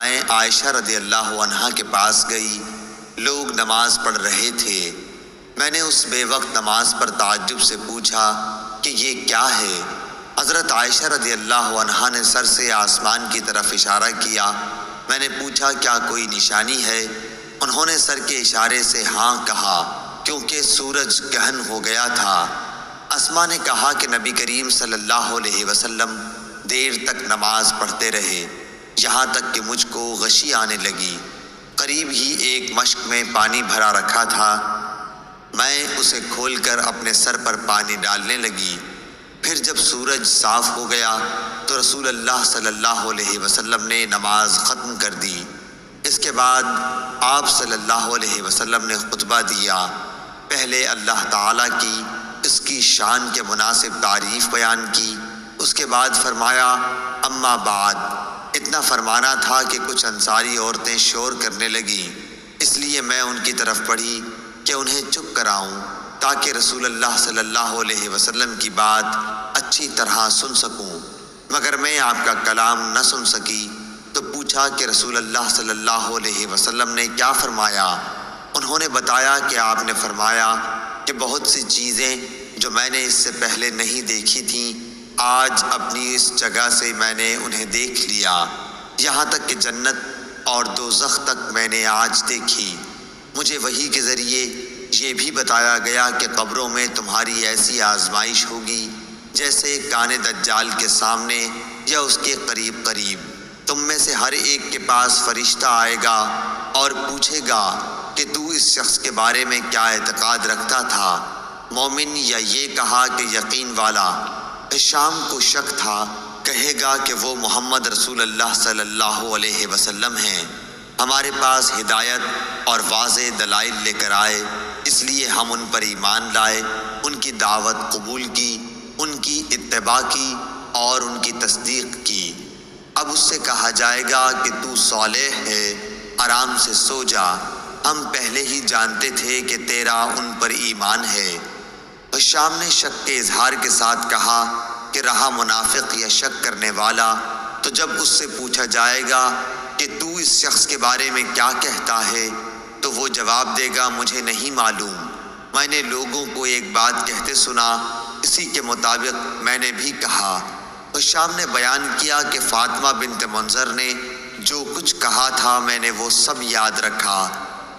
میں عائشہ رضی اللہ عنہا کے پاس گئی۔ لوگ نماز پڑھ رہے تھے۔ میں نے اس بے وقت نماز پر تعجب سے پوچھا کہ یہ کیا ہے؟ حضرت عائشہ رضی اللہ عنہا نے سر سے آسمان کی طرف اشارہ کیا۔ میں نے پوچھا کیا کوئی نشانی ہے؟ انہوں نے سر کے اشارے سے ہاں کہا، کیونکہ سورج گہن ہو گیا تھا۔ اسما نے کہا کہ نبی کریم صلی اللہ علیہ وسلم دیر تک نماز پڑھتے رہے، یہاں تک کہ مجھ کو غشی آنے لگی۔ قریب ہی ایک مشک میں پانی بھرا رکھا تھا، میں اسے کھول کر اپنے سر پر پانی ڈالنے لگی۔ پھر جب سورج صاف ہو گیا تو رسول اللہ صلی اللہ علیہ وسلم نے نماز ختم کر دی۔ اس کے بعد آپ صلی اللہ علیہ وسلم نے خطبہ دیا۔ پہلے اللہ تعالیٰ کی اس کی شان کے مناسب تعریف بیان کی، اس کے بعد فرمایا اما بعد۔ اتنا فرمانا تھا کہ کچھ انصاری عورتیں شور کرنے لگیں، اس لیے میں ان کی طرف بڑھی کہ انہیں چپ کراؤں تاکہ رسول اللہ صلی اللہ علیہ وسلم کی بات اچھی طرح سن سکوں، مگر میں آپ کا کلام نہ سن سکی۔ تو پوچھا کہ رسول اللہ صلی اللہ علیہ وسلم نے کیا فرمایا؟ انہوں نے بتایا کہ آپ نے فرمایا کہ بہت سی چیزیں جو میں نے اس سے پہلے نہیں دیکھی تھیں، آج اپنی اس جگہ سے میں نے انہیں دیکھ لیا، یہاں تک کہ جنت اور دوزخ تک میں نے آج دیکھی۔ مجھے وحی کے ذریعے یہ بھی بتایا گیا کہ قبروں میں تمہاری ایسی آزمائش ہوگی جیسے کان دجال کے سامنے یا اس کے قریب قریب۔ تم میں سے ہر ایک کے پاس فرشتہ آئے گا اور پوچھے گا کہ تو اس شخص کے بارے میں کیا اعتقاد رکھتا تھا، مومن یا یہ کہا کہ یقین والا؟ شام کو شک تھا، کہے گا کہ وہ محمد رسول اللہ صلی اللہ علیہ وسلم ہیں، ہمارے پاس ہدایت اور واضح دلائل لے کر آئے، اس لیے ہم ان پر ایمان لائے، ان کی دعوت قبول کی، ان کی اتباع کی اور ان کی تصدیق کی۔ اب اس سے کہا جائے گا کہ تو صالح ہے، آرام سے سو جا، ہم پہلے ہی جانتے تھے کہ تیرا ان پر ایمان ہے۔ شام نے شک کے اظہار کے ساتھ کہا کہ رہا منافق یا شک کرنے والا، تو جب اس سے پوچھا جائے گا کہ تو اس شخص کے بارے میں کیا کہتا ہے، تو وہ جواب دے گا مجھے نہیں معلوم، میں نے لوگوں کو ایک بات کہتے سنا، اسی کے مطابق میں نے بھی کہا۔ شام نے بیان کیا کہ فاطمہ بنت منظر نے جو کچھ کہا تھا میں نے وہ سب یاد رکھا،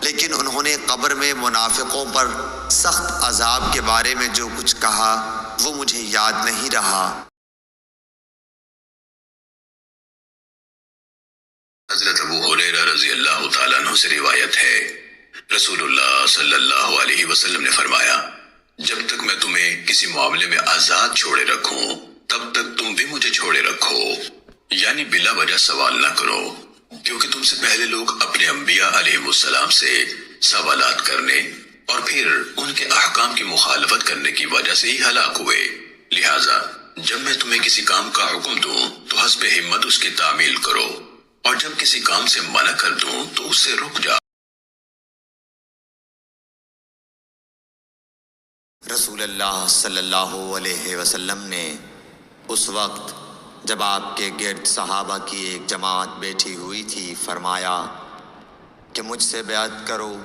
لیکن انہوں نے قبر میں منافقوں پر سخت عذاب کے بارے میں جو کچھ کہا وہ مجھے یاد نہیں رہا۔ حضرت ابو ہریرہ رضی اللہ تعالیٰ عنہ سے روایت ہے، رسول اللہ صلی اللہ علیہ وسلم نے فرمایا، جب تک میں تمہیں کسی معاملے میں آزاد چھوڑے رکھوں تب تک تم بھی مجھے چھوڑے رکھو، یعنی بلا وجہ سوال نہ کرو، کیونکہ تم سے پہلے لوگ اپنے انبیاء علیہ السلام سے سوالات کرنے اور پھر ان کے احکام کی مخالفت کرنے کی وجہ سے ہی ہلاک ہوئے۔ لہٰذا جب میں تمہیں کسی کام کا حکم دوں تو حسب ہمت اس کی تعمیل کرو، اور جب کسی کام سے منع کر دوں تو اس سے رک جا۔ رسول اللہ صلی اللہ علیہ وسلم نے اس وقت جب آپ کے گرد صحابہ کی ایک جماعت بیٹھی ہوئی تھی فرمایا کہ مجھ سے بیعت کرو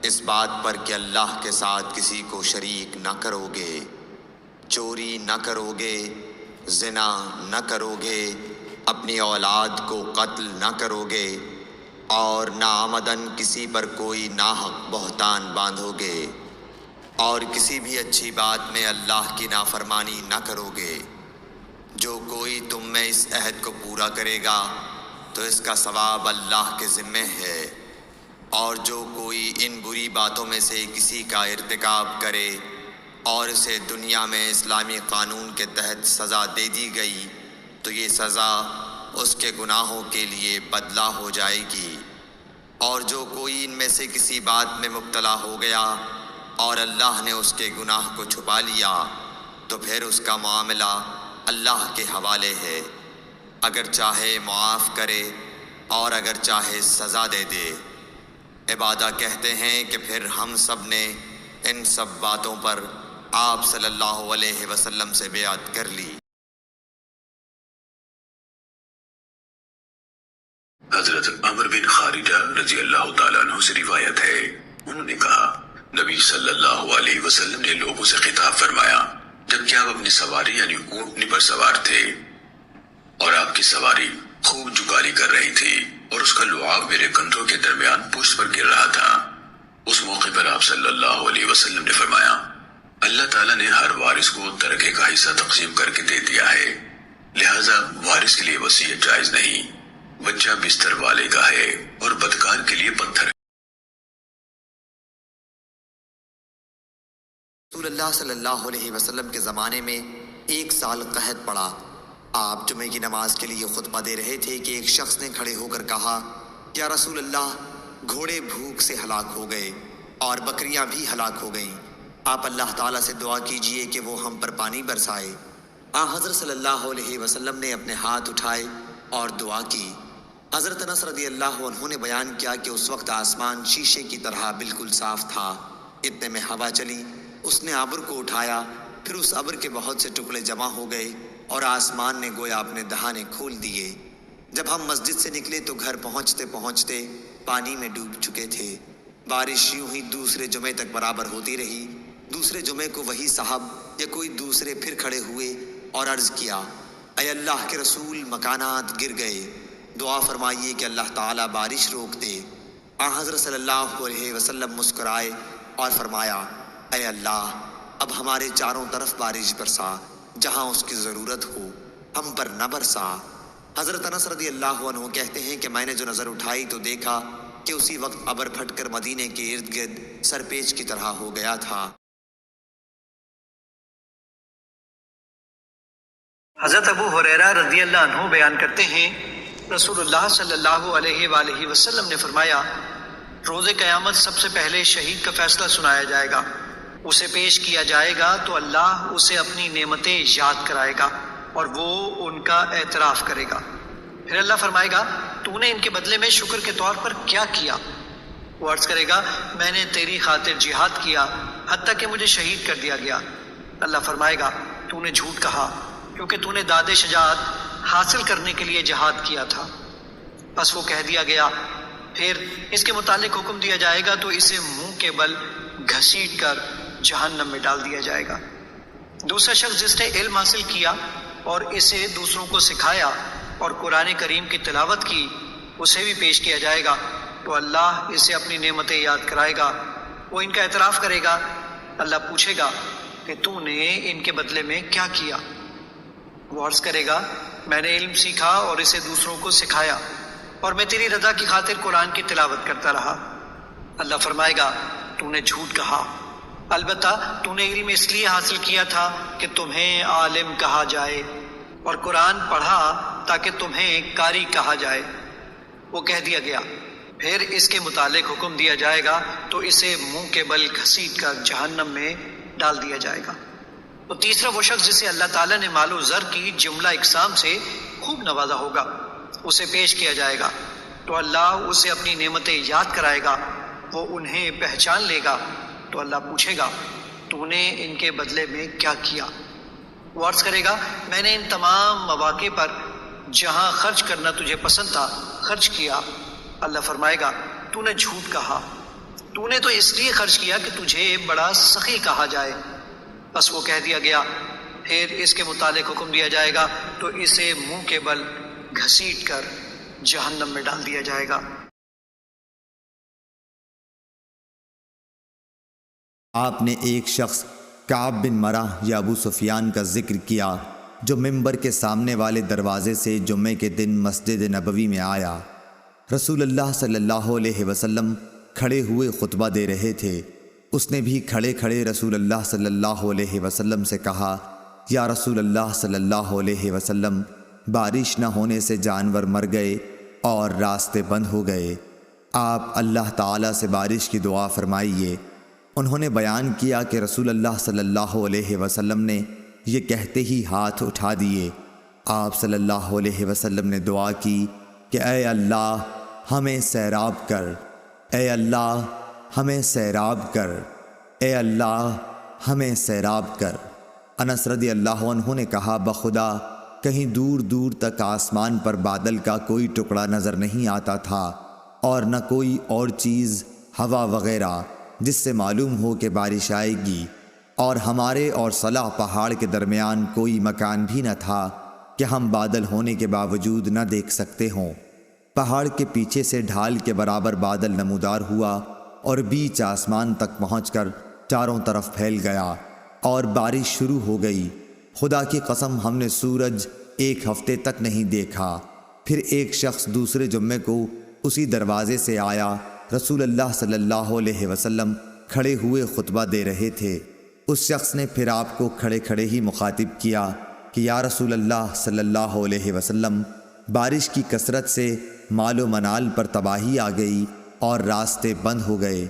اس بات پر کہ اللہ کے ساتھ کسی کو شریک نہ کرو گے، چوری نہ کرو گے، زنا نہ کرو گے، اپنی اولاد کو قتل نہ کرو گے، اور ناعمدن کسی پر کوئی ناحق بہتان باندھو گے، اور کسی بھی اچھی بات میں اللہ کی نافرمانی نہ کرو گے۔ جو کوئی تم میں اس عہد کو پورا کرے گا تو اس کا ثواب اللہ کے ذمے ہے، اور جو کوئی ان بری باتوں میں سے کسی کا ارتکاب کرے اور اسے دنیا میں اسلامی قانون کے تحت سزا دے دی گئی تو یہ سزا اس کے گناہوں کے لیے بدلہ ہو جائے گی، اور جو کوئی ان میں سے کسی بات میں مبتلا ہو گیا اور اللہ نے اس کے گناہ کو چھپا لیا تو پھر اس کا معاملہ اللہ کے حوالے ہے، اگر چاہے معاف کرے اور اگر چاہے سزا دے دے۔ عبادہ کہتے ہیں کہ پھر ہم سب نے ان سب باتوں پر آپ صلی اللہ علیہ وسلم سے بیعت کر لی۔ حضرت عمر بن خارجہ رضی اللہ تعالیٰ عنہ سے روایت ہے، انہوں نے کہا نبی صلی اللہ علیہ وسلم نے لوگوں سے خطاب فرمایا جبکہ آپ اپنی سواری یعنی اونٹنی پر سوار تھے اور آپ کی سواری خوب جگاری کر رہی تھی اور اس کا لعاب میرے کندھوں کے درمیان پشت پر گر رہا تھا۔ اس موقع پر آپ صلی اللہ علیہ وسلم نے فرمایا اللہ تعالیٰ نے ہر وارث کو ترکے کا حصہ تقسیم کر کے دے دیا ہے، لہذا وارث کے لیے وصیت جائز نہیں، بچہ بستر والے کا ہے اور بدکار کے لیے پتھر ہے۔ رسول اللہ صلی اللہ علیہ وسلم کے زمانے میں 1 سال قحط پڑا۔ آپ جمعے کی نماز کے لیے خطبہ دے رہے تھے کہ ایک شخص نے کھڑے ہو کر کہا یا رسول اللہ، گھوڑے بھوک سے ہلاک ہو گئے اور بکریاں بھی ہلاک ہو گئیں، آپ اللہ تعالیٰ سے دعا کیجئے کہ وہ ہم پر پانی برسائے۔ حضرت صلی اللہ علیہ وسلم نے اپنے ہاتھ اٹھائے اور دعا کی۔ حضرت انس رضی اللہ عنہ نے بیان کیا کہ اس وقت آسمان شیشے کی طرح بالکل صاف تھا، اتنے میں ہوا چلی، اس نے ابر کو اٹھایا، پھر اس ابر کے بہت سے ٹکڑے جمع ہو گئے اور آسمان نے گویا اپنے دہانے کھول دیے۔ جب ہم مسجد سے نکلے تو گھر پہنچتے پہنچتے پانی میں ڈوب چکے تھے۔ بارش یوں ہی دوسرے جمعے تک برابر ہوتی رہی۔ دوسرے جمعے کو وہی صاحب یا کوئی دوسرے پھر کھڑے ہوئے اور عرض کیا اے اللہ کے رسول، مکانات گر گئے، دعا فرمائیے کہ اللہ تعالیٰ بارش روک دے۔ حضرت صلی اللہ علیہ وسلم مسکرائے اور فرمایا اے اللہ، اب ہمارے چاروں طرف بارش برسا، جہاں اس کی ضرورت ہو، ہم پر نہ برسا۔ حضرت انس رضی اللہ عنہ کہتے ہیں کہ میں نے جو نظر اٹھائی تو دیکھا کہ اسی وقت ابر پھٹ کر مدینے کے ارد گرد سرپیچ کی طرح ہو گیا تھا۔ حضرت ابو ہریرہ رضی اللہ عنہ بیان کرتے ہیں رسول اللہ صلی اللہ علیہ وآلہ وسلم نے فرمایا روز قیامت سب سے پہلے شہید کا فیصلہ سنایا جائے گا، اسے پیش کیا جائے گا تو اللہ اسے اپنی نعمتیں یاد کرائے گا اور وہ ان کا اعتراف کرے گا۔ پھر اللہ فرمائے گا تو نے ان کے بدلے میں شکر کے طور پر کیا کیا؟ وہ عرض کرے گا میں نے تیری خاطر جہاد کیا حتیٰ کہ مجھے شہید کر دیا گیا۔ اللہ فرمائے گا تو نے جھوٹ کہا کیونکہ تو نے داد شجاعت حاصل کرنے کے لیے جہاد کیا تھا۔ بس وہ کہہ دیا گیا۔ پھر اس کے متعلق حکم دیا جائے گا تو اسے منہ کے بل گھسیٹ کر جہنم میں ڈال دیا جائے گا۔ دوسرا شخص جس نے علم حاصل کیا اور اسے دوسروں کو سکھایا اور قرآن کریم کی تلاوت کی، اسے بھی پیش کیا جائے گا تو اللہ اسے اپنی نعمتیں یاد کرائے گا، وہ ان کا اعتراف کرے گا۔ اللہ پوچھے گا کہ تو نے ان کے بدلے میں کیا کیا؟ وہ عرض کرے گا میں نے علم سیکھا اور اسے دوسروں کو سکھایا اور میں تیری رضا کی خاطر قرآن کی تلاوت کرتا رہا۔ اللہ فرمائے گا تو نے جھوٹ کہا، البتہ تو نے علم اس لیے حاصل کیا تھا کہ تمہیں عالم کہا جائے اور قرآن پڑھا تاکہ تمہیں قاری کہا جائے۔ وہ کہہ دیا گیا۔ پھر اس کے متعلق حکم دیا جائے گا تو اسے منہ کے بل گھسیٹ کر جہنم میں ڈال دیا جائے گا۔ تو تیسرا وہ شخص جسے اللہ تعالیٰ نے مال و زر کی جملہ اقسام سے خوب نوازا ہوگا، اسے پیش کیا جائے گا تو اللہ اسے اپنی نعمتیں یاد کرائے گا، وہ انہیں پہچان لے گا تو اللہ پوچھے گا تو نے ان کے بدلے میں کیا کیا؟ وہ عرض کرے گا میں نے ان تمام مواقع پر جہاں خرچ کرنا تجھے پسند تھا خرچ کیا۔ اللہ فرمائے گا تو نے جھوٹ کہا، تو نے تو اس لیے خرچ کیا کہ تجھے بڑا سخی کہا جائے۔ بس وہ کہہ دیا گیا۔ پھر اس کے متعلق حکم دیا جائے گا تو اسے منہ کے بل گھسیٹ کر جہنم میں ڈال دیا جائے گا۔ آپ نے ایک شخص کعب بن مرہ یا ابو سفیان کا ذکر کیا جو ممبر کے سامنے والے دروازے سے جمعے کے دن مسجد نبوی میں آیا۔ رسول اللہ صلی اللہ علیہ وسلم کھڑے ہوئے خطبہ دے رہے تھے۔ اس نے بھی کھڑے کھڑے رسول اللہ صلی اللہ علیہ وسلم سے کہا یا رسول اللہ صلی اللہ علیہ وسلم، بارش نہ ہونے سے جانور مر گئے اور راستے بند ہو گئے، آپ اللہ تعالیٰ سے بارش کی دعا فرمائیے۔ انہوں نے بیان کیا کہ رسول اللہ صلی اللہ علیہ وسلم نے یہ کہتے ہی ہاتھ اٹھا دیے۔ آپ صلی اللہ علیہ وسلم نے دعا کی کہ اے اللہ ہمیں سیراب کر، اے اللہ ہمیں سیراب کر، اے اللہ ہمیں سیراب کر۔ انس رضی اللہ عنہ نے کہا بخدا کہیں دور دور تک آسمان پر بادل کا کوئی ٹکڑا نظر نہیں آتا تھا، اور نہ کوئی اور چیز ہوا وغیرہ جس سے معلوم ہو کہ بارش آئے گی، اور ہمارے اور صلح پہاڑ کے درمیان کوئی مکان بھی نہ تھا کہ ہم بادل ہونے کے باوجود نہ دیکھ سکتے ہوں۔ پہاڑ کے پیچھے سے ڈھال کے برابر بادل نمودار ہوا اور بیچ آسمان تک پہنچ کر چاروں طرف پھیل گیا اور بارش شروع ہو گئی۔ خدا کی قسم ہم نے سورج 1 ہفتے تک نہیں دیکھا۔ پھر ایک شخص دوسرے جمعے کو اسی دروازے سے آیا۔ رسول اللہ صلی اللہ علیہ وسلم کھڑے ہوئے خطبہ دے رہے تھے۔ اس شخص نے پھر آپ کو کھڑے کھڑے ہی مخاطب کیا کہ یا رسول اللہ صلی اللہ علیہ وسلم، بارش کی کثرت سے مال و منال پر تباہی آ گئی اور راستے بند ہو گئے۔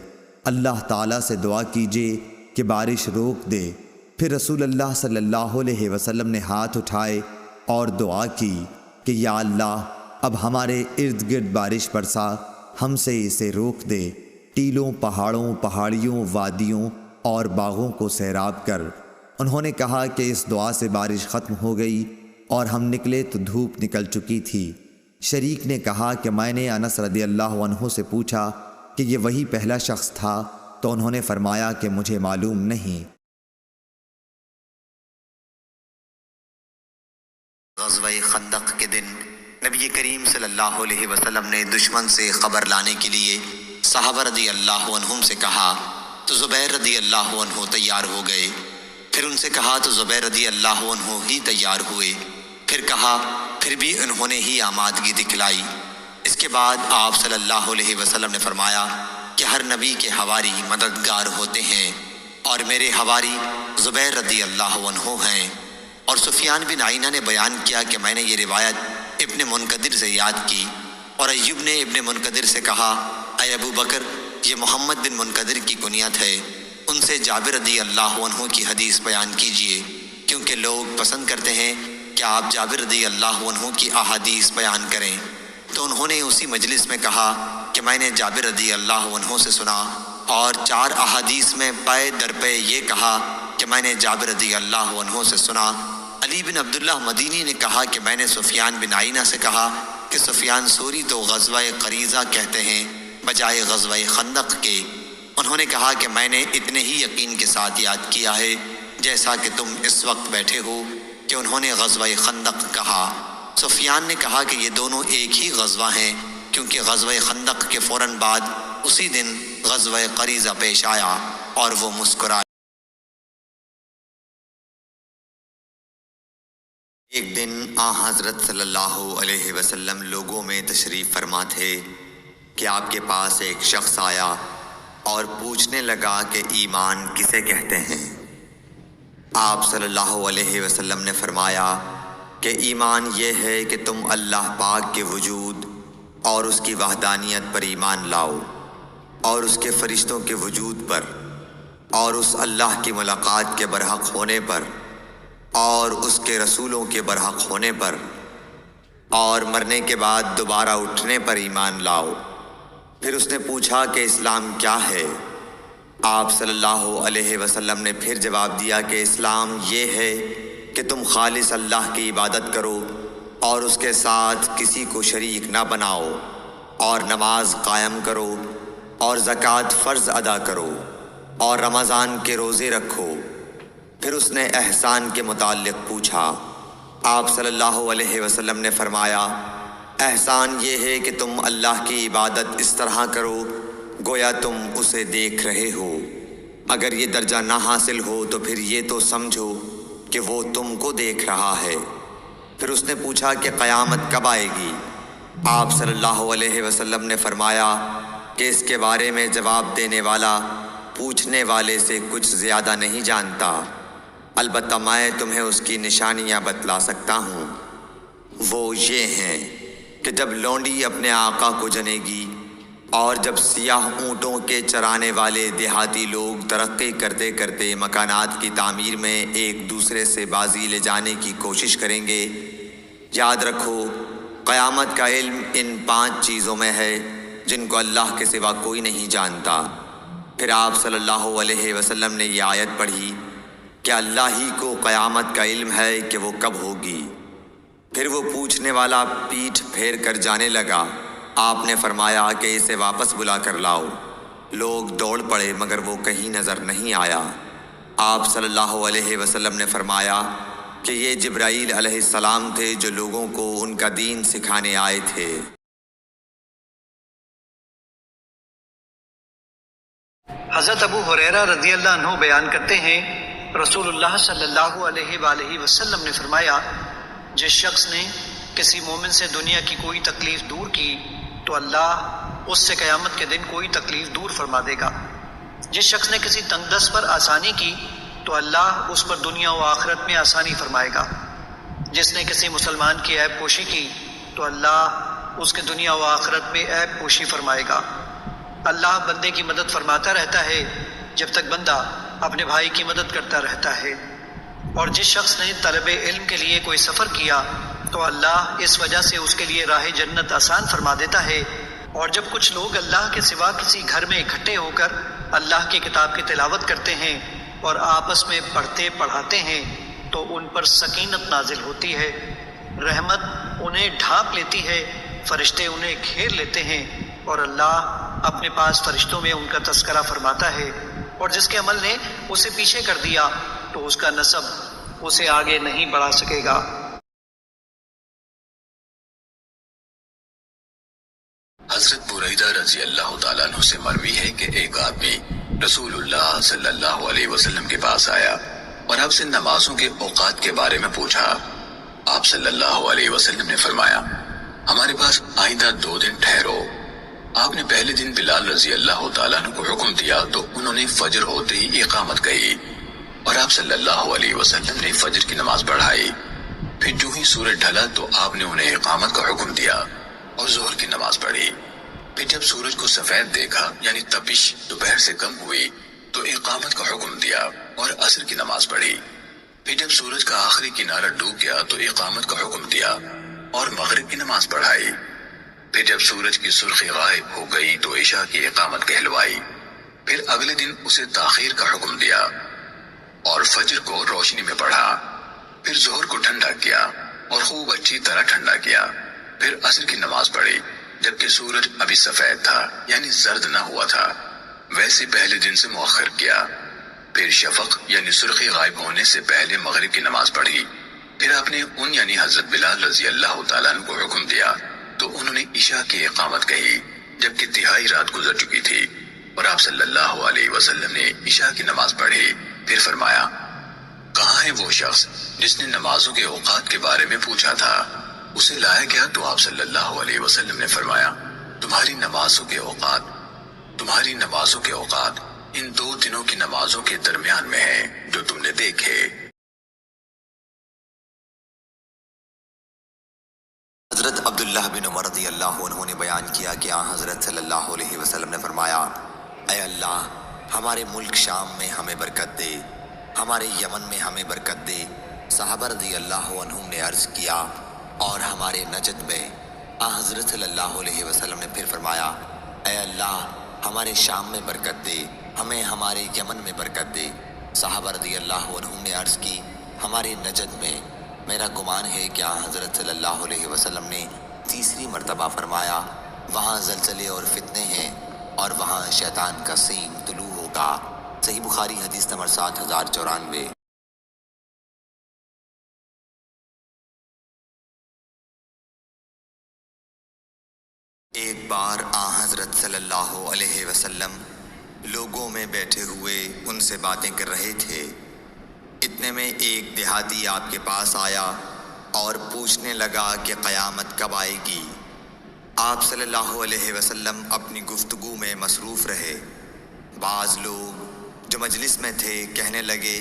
اللہ تعالیٰ سے دعا کیجیے کہ بارش روک دے۔ پھر رسول اللہ صلی اللہ علیہ وسلم نے ہاتھ اٹھائے اور دعا کی کہ یا اللہ، اب ہمارے ارد گرد بارش برسا، ہم سے اسے روک دے، ٹیلوں، پہاڑوں، پہاڑیوں، وادیوں اور باغوں کو سیراب کر۔ انہوں نے کہا کہ اس دعا سے بارش ختم ہو گئی اور ہم نکلے تو دھوپ نکل چکی تھی۔ شریک نے کہا کہ میں نے انس رضی اللہ عنہ سے پوچھا کہ یہ وہی پہلا شخص تھا، تو انہوں نے فرمایا کہ مجھے معلوم نہیں۔ غزوہ خندق کے دن نبی کریم صلی اللہ علیہ وسلم نے دشمن سے خبر لانے کے لیے صحابہ رضی اللہ عنہم سے کہا تو زبیر رضی اللہ عنہ تیار ہو گئے۔ پھر ان سے کہا تو زبیر رضی اللہ عنہ ہی تیار ہوئے۔ پھر کہا، پھر بھی انہوں نے ہی آمادگی دکھلائی۔ اس کے بعد آپ صلی اللہ علیہ وسلم نے فرمایا کہ ہر نبی کے حواری مددگار ہوتے ہیں، اور میرے حواری زبیر رضی اللہ عنہ ہیں۔ اور سفیان بن عینہ نے بیان کیا کہ میں نے یہ روایت ابن منقدر سے یاد کی، اور ایوب نے ابن منقدر سے کہا، اے ابو بکر، یہ محمد بن منقدر کی کنیت ہے، ان سے جابر رضی اللہ عنہ کی حدیث بیان کیجیے، کیونکہ لوگ پسند کرتے ہیں کہ آپ جابر رضی اللہ عنہ کی احادیث بیان کریں۔ تو انہوں نے اسی مجلس میں کہا کہ میں نے جابر رضی اللہ عنہ سے سنا، اور 4 احادیث میں پے در پے یہ کہا کہ میں نے جابر رضی اللہ عنہ سے سنا۔ علی بن عبداللہ مدینی نے کہا کہ میں نے سفیان بن عینہ سے کہا کہ سفیان ثوری تو غزوہ قریظہ کہتے ہیں بجائے غزوہ خندق کے۔ انہوں نے کہا کہ میں نے اتنے ہی یقین کے ساتھ یاد کیا ہے جیسا کہ تم اس وقت بیٹھے ہو کہ انہوں نے غزوہ خندق کہا۔ سفیان نے کہا کہ یہ دونوں ایک ہی غزوہ ہیں، کیونکہ غزوہ خندق کے فوراً بعد اسی دن غزوہ قریظہ پیش آیا، اور وہ مسکرائے۔ ایک دن حضرت صلی اللہ علیہ وسلم لوگوں میں تشریف فرما تھے کہ آپ کے پاس ایک شخص آیا اور پوچھنے لگا کہ ایمان کسے کہتے ہیں؟ آپ صلی اللہ علیہ وسلم نے فرمایا کہ ایمان یہ ہے کہ تم اللہ پاک کے وجود اور اس کی وحدانیت پر ایمان لاؤ، اور اس کے فرشتوں کے وجود پر، اور اس اللہ کی ملاقات کے برحق ہونے پر، اور اس کے رسولوں کے برحق ہونے پر، اور مرنے کے بعد دوبارہ اٹھنے پر ایمان لاؤ۔ پھر اس نے پوچھا کہ اسلام کیا ہے؟ آپ صلی اللہ علیہ وسلم نے پھر جواب دیا کہ اسلام یہ ہے کہ تم خالص اللہ کی عبادت کرو اور اس کے ساتھ کسی کو شریک نہ بناؤ، اور نماز قائم کرو، اور زکوٰۃ فرض ادا کرو، اور رمضان کے روزے رکھو۔ پھر اس نے احسان کے متعلق پوچھا۔ آپ صلی اللہ علیہ وسلم نے فرمایا، احسان یہ ہے کہ تم اللہ کی عبادت اس طرح کرو گویا تم اسے دیکھ رہے ہو۔ اگر یہ درجہ نہ حاصل ہو تو پھر یہ تو سمجھو کہ وہ تم کو دیکھ رہا ہے۔ پھر اس نے پوچھا کہ قیامت کب آئے گی؟ آپ صلی اللہ علیہ وسلم نے فرمایا کہ اس کے بارے میں جواب دینے والا پوچھنے والے سے کچھ زیادہ نہیں جانتا، البتہ میں تمہیں اس کی نشانیاں بتلا سکتا ہوں۔ وہ یہ ہیں کہ جب لونڈی اپنے آقا کو جنے گی، اور جب سیاہ اونٹوں کے چرانے والے دیہاتی لوگ ترقی کرتے کرتے مکانات کی تعمیر میں ایک دوسرے سے بازی لے جانے کی کوشش کریں گے، یاد رکھو قیامت کا علم ان 5 چیزوں میں ہے جن کو اللہ کے سوا کوئی نہیں جانتا۔ پھر آپ صلی اللہ علیہ وسلم نے یہ آیت پڑھی کہ اللہ ہی کو قیامت کا علم ہے کہ وہ کب ہوگی۔ پھر وہ پوچھنے والا پیٹھ پھیر کر جانے لگا۔ آپ نے فرمایا کہ اسے واپس بلا کر لاؤ۔ لوگ دوڑ پڑے مگر وہ کہیں نظر نہیں آیا۔ آپ صلی اللہ علیہ وسلم نے فرمایا کہ یہ جبرائیل علیہ السلام تھے جو لوگوں کو ان کا دین سکھانے آئے تھے۔ حضرت ابو ہریرہ رضی اللہ عنہ بیان کرتے ہیں رسول اللہ صلی اللہ علیہ وآلہ وسلم نے فرمایا، جس شخص نے کسی مومن سے دنیا کی کوئی تکلیف دور کی تو اللہ اس سے قیامت کے دن کوئی تکلیف دور فرما دے گا۔ جس شخص نے کسی تنگ دست پر آسانی کی تو اللہ اس پر دنیا و آخرت میں آسانی فرمائے گا۔ جس نے کسی مسلمان کی عیب پوشی کی تو اللہ اس کے دنیا و آخرت میں عیب پوشی فرمائے گا۔ اللہ بندے کی مدد فرماتا رہتا ہے جب تک بندہ اپنے بھائی کی مدد کرتا رہتا ہے۔ اور جس شخص نے طلب علم کے لیے کوئی سفر کیا تو اللہ اس وجہ سے اس کے لیے راہ جنت آسان فرما دیتا ہے۔ اور جب کچھ لوگ اللہ کے سوا کسی گھر میں اکٹھے ہو کر اللہ کی کتاب کی تلاوت کرتے ہیں اور آپس میں پڑھتے پڑھاتے ہیں تو ان پر سکینت نازل ہوتی ہے، رحمت انہیں ڈھانپ لیتی ہے، فرشتے انہیں گھیر لیتے ہیں اور اللہ اپنے پاس فرشتوں میں ان کا تذکرہ فرماتا ہے۔ اور جس کے عمل نے اسے پیچھے کر دیا تو اس کا نسب اسے آگے نہیں بڑھا سکے گا۔ حضرت بریدہ رضی اللہ تعالیٰ عنہ سے مروی ہے کہ ایک آدمی رسول اللہ صلی اللہ علیہ وسلم کے پاس آیا اور آپ سے نمازوں کے اوقات کے بارے میں پوچھا۔ آپ صلی اللہ علیہ وسلم نے فرمایا، ہمارے پاس آئندہ 2 دن ٹھہرو۔ آپ نے پہلے دن بلال رضی اللہ تعالیٰ عنہ کو حکم دیا تو انہوں نے فجر ہوتے ہی اقامت کہی اور آپ صلی اللہ علیہ وسلم نے فجر کی نماز پڑھائی۔ پھر جو ہی سورج ڈھلا تو آپ نے انہیں اقامت کا حکم دیا اور ظہر کی نماز پڑھی۔ پھر جب سورج کو سفید دیکھا یعنی تپش دوپہر سے کم ہوئی تو اقامت کا حکم دیا اور عصر کی نماز پڑھی۔ پھر جب سورج کا آخری کنارہ ڈوب گیا تو اقامت کا حکم دیا اور مغرب کی نماز پڑھائی۔ پھر جب سورج کی سرخی غائب ہو گئی تو عشاء کی اقامت کہلوائی۔ پھر اگلے دن اسے تاخیر کا حکم دیا اور فجر کو روشنی میں پڑھا۔ پھر ظہر کو ٹھنڈا کیا اور خوب اچھی طرح ٹھنڈا کیا۔ پھر عصر کی نماز پڑھی جبکہ سورج ابھی سفید تھا یعنی زرد نہ ہوا تھا، ویسے پہلے دن سے مؤخر کیا۔ پھر شفق یعنی سرخی غائب ہونے سے پہلے مغرب کی نماز پڑھی۔ پھر آپ نے ان یعنی حضرت بلال رضی اللہ تعالیٰ عنہ کو حکم دیا تو انہوں نے عشاء کی اقامت کہی جبکہ تہائی رات گزر چکی تھی اور آپ صلی اللہ علیہ وسلم نے عشاء کی نماز پڑھی۔ پھر فرمایا، کہاں ہے وہ شخص جس نے نمازوں کے اوقات کے بارے میں پوچھا تھا؟ اسے لایا گیا تو آپ صلی اللہ علیہ وسلم نے فرمایا، تمہاری نمازوں کے اوقات ان 2 دنوں کی نمازوں کے درمیان میں ہیں جو تم نے دیکھے۔ حضرت عبداللہ بن عمر رضی اللہ عنہ نے بیان کیا کہ حضرت صلی اللہ علیہ وسلم نے فرمایا، اے اللہ ہمارے ملک شام میں ہمیں برکت دے، ہمارے یمن میں ہمیں برکت دے۔ صحابہ رضی اللہ عنہم نے عرض کیا، اور ہمارے نجد میں؟ حضرت صلی اللہ علیہ وسلم نے پھر فرمایا، اے اللہ ہمارے شام میں برکت دے، ہمیں ہمارے یمن میں برکت دے۔ صحابہ رضی اللہ عنہم نے عرض کی، ہمارے نجد میں؟ میرا گمان ہے کہ حضرت صلی اللہ علیہ وسلم نے تیسری مرتبہ فرمایا، وہاں زلزلے اور فتنے ہیں اور وہاں شیطان کا سینگ طلوع ہوگا۔ صحیح بخاری حدیث نمبر 7094۔ ایک بار حضرت صلی اللہ علیہ وسلم لوگوں میں بیٹھے ہوئے ان سے باتیں کر رہے تھے۔ اتنے میں ایک دیہاتی آپ کے پاس آیا اور پوچھنے لگا کہ قیامت کب آئے گی۔ آپ صلی اللہ علیہ وسلم اپنی گفتگو میں مصروف رہے۔ بعض لوگ جو مجلس میں تھے کہنے لگے،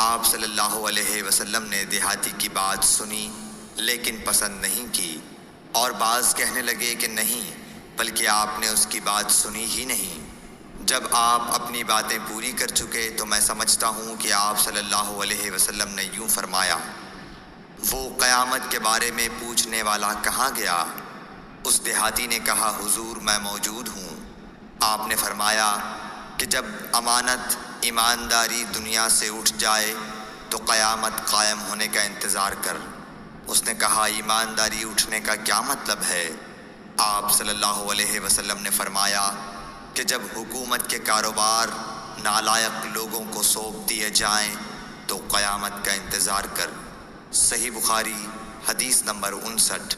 آپ صلی اللہ علیہ وسلم نے دیہاتی کی بات سنی لیکن پسند نہیں کی، اور بعض کہنے لگے کہ نہیں بلکہ آپ نے اس کی بات سنی ہی نہیں۔ جب آپ اپنی باتیں پوری کر چکے تو میں سمجھتا ہوں کہ آپ صلی اللہ علیہ وسلم نے یوں فرمایا، وہ قیامت کے بارے میں پوچھنے والا کہاں گیا؟ اس دیہاتی نے کہا، حضور میں موجود ہوں۔ آپ نے فرمایا کہ جب امانت ایمانداری دنیا سے اٹھ جائے تو قیامت قائم ہونے کا انتظار کر، اس نے کہا ایمانداری اٹھنے کا کیا مطلب ہے؟ آپ صلی اللہ علیہ وسلم نے فرمایا کہ جب حکومت کے کاروبار نالائق لوگوں کو سونپ دیے جائیں تو قیامت کا انتظار کر۔ صحیح بخاری حدیث نمبر 59۔